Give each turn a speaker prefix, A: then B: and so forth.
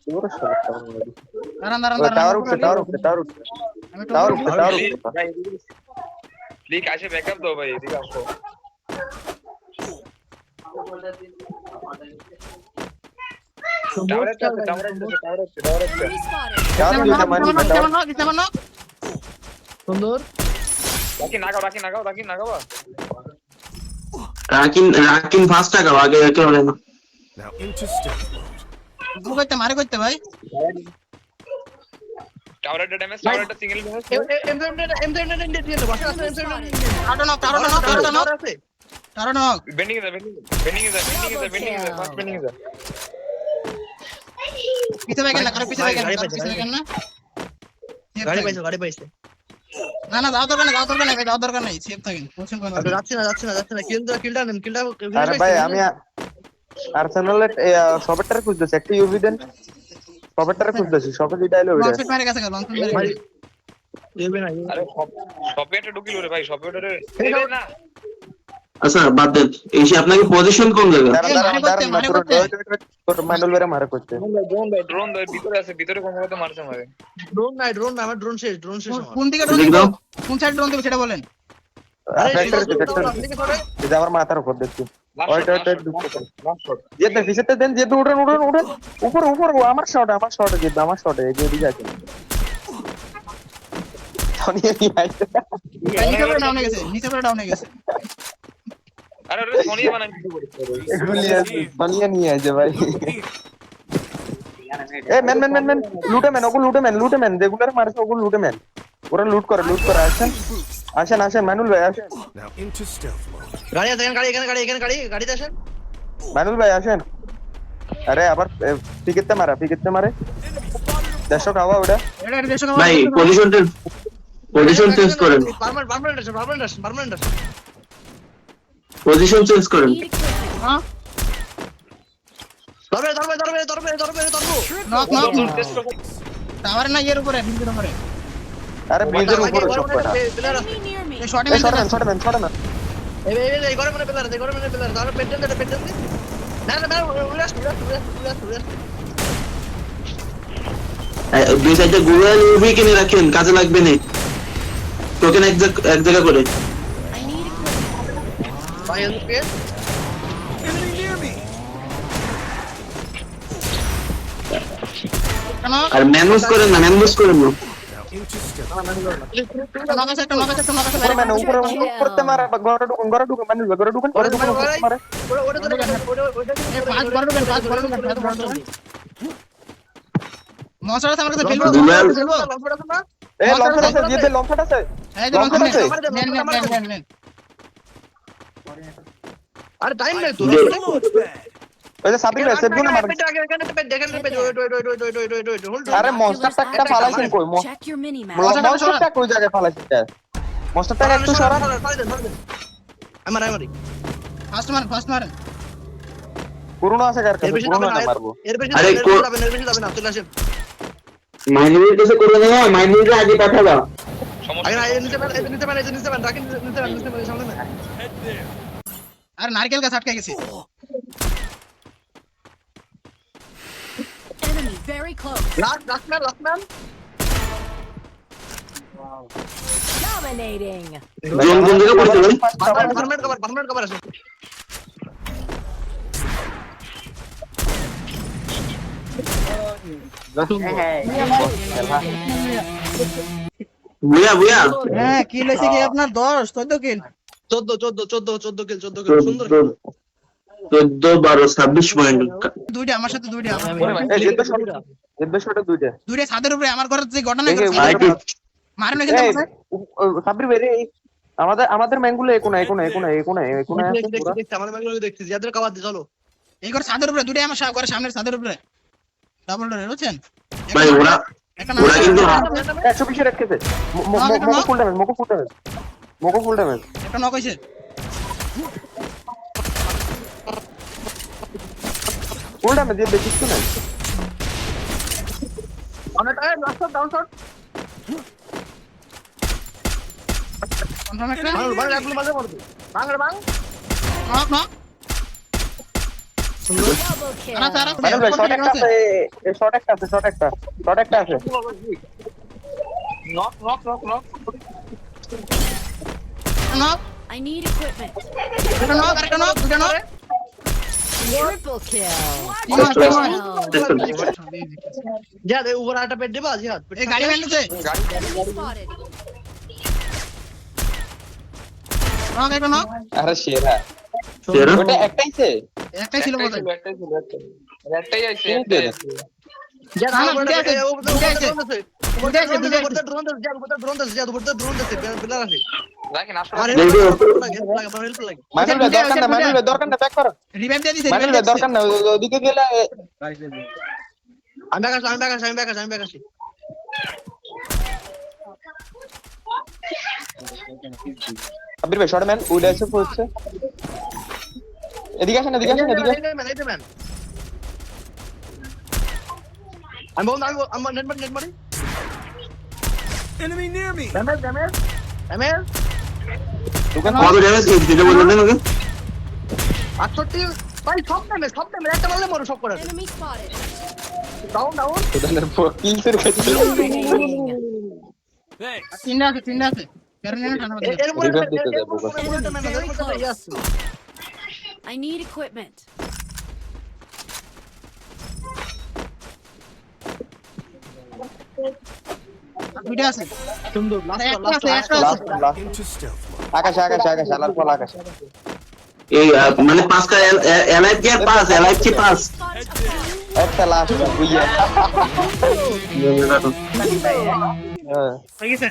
A: পুরো শালা টাওয়ার মেরে দিছে।
B: দাঁড়ান দাঁড়ান
A: ওই
B: দাঁড়ান
A: টাওয়ার
B: আমার
A: উঠছে,
B: পুরো
A: টাওয়ার উঠছে, টাওয়ার উঠছে,
B: আমি
A: টাওয়ার
B: টোপ
A: উঠছে,
B: দিই।
A: টাওয়ার
C: ভাই
A: উঠছে।
C: ভাই ক্লিক আসে ব্যাকআপ দাও ভাই, এদিকে আসো। টাওয়ারে আছে, টাওয়ারে আছে, টাওয়ারে আছে, টাওয়ারে আছে।
D: Enemy spotted.
A: টাওয়ার দুইটা মানি টাওয়ার।
B: সুন্দর।
C: রাখি নাগাও, রাখি নাগাও।
E: রাকিন ফার্স্ট টাকা আগে একে বলে না।
F: Now into stealth mode.
B: ভুল করতে মারে করতে ভাই।
C: টাওয়ারের ড্যামেজ, টাওয়ারের সিঙ্গেল ড্যামেজ।
B: কারণ
C: bending is first bending is.
B: পিছে ভাই কেন কারো পিছে ভাই কেন পিছে ভাই কেন না
G: গাড়ি পাইছে
B: না না যাও দরকার নাই ভাই যাও দরকার নাই সেফ থাকেন টেনশন করেন না
G: যাচ্ছে না কিলটা
A: আরে ভাই আমি আর্সেনালের সবেরটারে খুঁজতেছি, একটা ইউভি দেন। সবেরটারে খুঁজতেছি, সবে দুইটা এলো ওইটা।
B: লঞ্চ মেরে গেছে লঞ্চ মেরে
G: ভাই
B: গেছে
G: দেবে না
C: আরে সফটওয়্যারটা ঢুকিল রে ভাই, সফটওয়্যারে না।
E: আচ্ছা বাদ দেন, এই যে আপনাকে পজিশন কোন জায়গা?
B: মারে করতে।
A: ম্যানুয়াল বেরে মারা করতে।
C: ড্রোন ভিতরে আছে, ভিতরে কোন জায়গাতে মারছে মারে।
G: ড্রোন নাই আমার ড্রোন শেষ আমার
B: কোন দিকে ড্রোন দিব কোন সাইড ড্রোন দিব সেটা বলেন
A: এই যে আমার মাথার উপর দেখছি। ওইটা ঢুকতে পারে।
C: Last shot.
A: যেতে পিছেতে দেন, যেতে উড়েন উপর আমার শটে যেতে, আমার শটে এই যে এদিকে আছে। সোনিয়া কি আইছে?
B: নিচে পড়ে ডাউন হয়ে গেছে
C: আরে ওরে সোনিয়া বানাই দিতে বলছে।
A: সোনিয়া নিয়ে আইছে ভাই। এ মেন লুটে মেন যেগুলোর মারছে ওগুলো লুটে মেন। ওরা লুট করে আসেন মানুল ভাই আসেন।
F: Now into stealth mode.
G: গাড়ি আছে এখানে গাড়িতে আসেন
A: মানুল ভাই আসেন। আরে আবার পিকেতে মারে দেশো খাওয়া ওটা।
B: এটা দেশে
E: ভাই পজিশন চেঞ্জ করেন,
G: পার্মানেন্ট আছে
E: পজিশন চেঞ্জ করেন।
D: Need equipment.
B: হ্যাঁ
G: ধরবে
B: নক নক
C: টেস্ট করো।
B: টাওয়ার না এর উপরে বিল্ডিং উপরে
A: আরে ব্রিজের উপরে সব কটা।
D: Enemy near me.
B: এই শর্টে
A: এই শটে মেন
G: এই গরমে প্লেয়ার ধরো পেটেন না উড়াস
E: দুই সাইডে গুগল ইউভি কিনে রাখেন, কাজে লাগবে না। টোকেন এক জায়গা করে।
D: I need equipment.
G: ভাই ওকে
B: কেন
E: আর ম্যানুজ করেন না।
F: Now into stealth.
B: নক আছে
A: উপরে মেন উপরে মারা ঘরে ঢুকুন মানুল ভাই ঘরে ঢুকুন মারে।
G: ওটা
B: পাঁচ বড় ঢুকেন মশাটা আমার কাছে ফেলবো
A: এ লম্ফাট আছে, যেতে লম্ফাট আছে।
B: এই যে লঞ্চ নেন
G: আরে টাইম নেই তো
A: ওই যে সাবির ভাই সেদ্ধ না মারেন। আরে মনস্টারটা একটা ফালাইছেন কই?
D: Check your mini map.
A: মনস্টারটা কই জায়গায় ফালাইছেন? মনস্টারটা একটু সরা।
G: আমারি
B: ফার্স্ট মার
A: পুরনো আছে কার কাছে? পুরনো না মারবো।
G: এর বেশি
E: আরে
G: যাবে না চলে আসেন
E: মাইনুরের কাছে করে না, মাইনুরের আগে পাঠাবা।
G: আগে
C: সমস্যা
G: নিতে পারেন রাখেন নিতে পারেন সামনে না
B: আর নারকেল গাছ আটকে গেছে
D: Enemy very close.
G: Last man
D: Dominating.
E: Zone কোন জায়গা পড়ছে ভাই?
G: পার্মানেন্ট কভার আছে
E: বুয়া
B: হ্যাঁ কি লইছে কি আপনার 10 14 কিল
G: 14 কিল সুন্দর
E: 14 12 26 পয়েন্ট।
B: দুইটা আমার সাথে দুইটা
A: এই যেতে শটে দুইটা।
B: দুইটা ছাদের উপরে আমার ঘরের যে ঘটনা ঘটছে মারেন না
A: এই
B: কিন্তু
A: সাবির ভাই আমাদের ম্যানগুলো কোনা
G: আমাদের ব্যাংক দেখছি যাদের কভার দিয়ে চলো
B: এই ঘর ছাদের উপরে দুইটা আমার ঘরের সামনের ছাদের উপরে ডাবল ডোর বুঝছেন
E: ভাই ওরা কিন্তু
A: 120 রাখতেছে। মোকো ফুল ড্যামেজ।
B: একটা নক হইছে
A: দিয়ে কিছু নাই।
G: অনেক লাস্ট ডাউন শট
B: কনফার্ম একটা
G: বাং মাঝে পড়বে বাং
B: নক নক
D: Double kill.
B: আনা সারা
A: মাইনুল ভাই শর্ট একটা আছে, শর্ট একটা আছে, শর্ট একটা আছে।
C: Knock knock knock knock
B: knock
D: I need equipment.
B: দুটো নক আরেকটা নক দুটো নক
D: Triple kill.
G: জিহাদ এই উপর একটা পেট দেবা জিহাদ
B: এই গাড়ি ভ্যান্ডেছে
D: Spotted.
B: নক একটা নক
A: আরে সেরা
E: সেরা
A: ওটা একটাইছে।
B: একটাই ছিল বোধহয়
C: একটাই আইছে
G: জিহাদ
B: না,
G: উপর
B: দুটো আছে, দুটো আছে। দুটো আছে, দুটো আছে।
G: ড্রোন দে জিহাদ উপর ড্রোন দে জিহাদ উপর ড্রোন দে পিলার আছে
C: দেখেন আসলে
G: আর
E: দেখি।
G: হেল্প লাগে হেল্প লাগে
A: মাইনুল ভাই দরকার না, মাইনুল ভাই দরকার না, ব্যাক করো।
B: রিভাইভ দিয়ে দিছে
A: মাইনুল ভাই দরকার না, ওদিকে গেলে
G: আমি ব্যাক আসি
A: আবির ভাই শর্ট ম্যান উইড এসে পড়ছে। এদিকে আসেন, এদিকে আসেন, এদিকে আসেন।
G: আমি বললাম আমি নেট মারি
F: Enemy near me.
G: ড্যামেজ
A: দোকান
E: কত ড্যামেজ দিতে বললেন ওকে
G: 68 ভাই সব ড্যামেজ একটা মারলে মরে সব করে
D: Enemy spotted.
G: ডাউন
A: দোকানের কিলসের কাছে
F: Thanks.
B: তিনটা আছে কারণ ঠান্ডা মাথা
G: এর মধ্যে
A: Revive দিতে যাবো, বাস।
D: Very close. I need equipment.
B: দুটো আছে
G: সুন্দর
B: একটা আছে একটা
A: লাস্ট
B: আছে
A: লাস্ট
F: Into stealth mode.
A: আকাশে আলার ফল আকাশে।
E: এই মানে পাঁচটা এলাইভ কি আর পাঁচ এলাইভ কি পাঁচ
D: Spot.
A: একটা লাস্ট বুইয়া। হ্যাঁ
B: হয়ে গেছে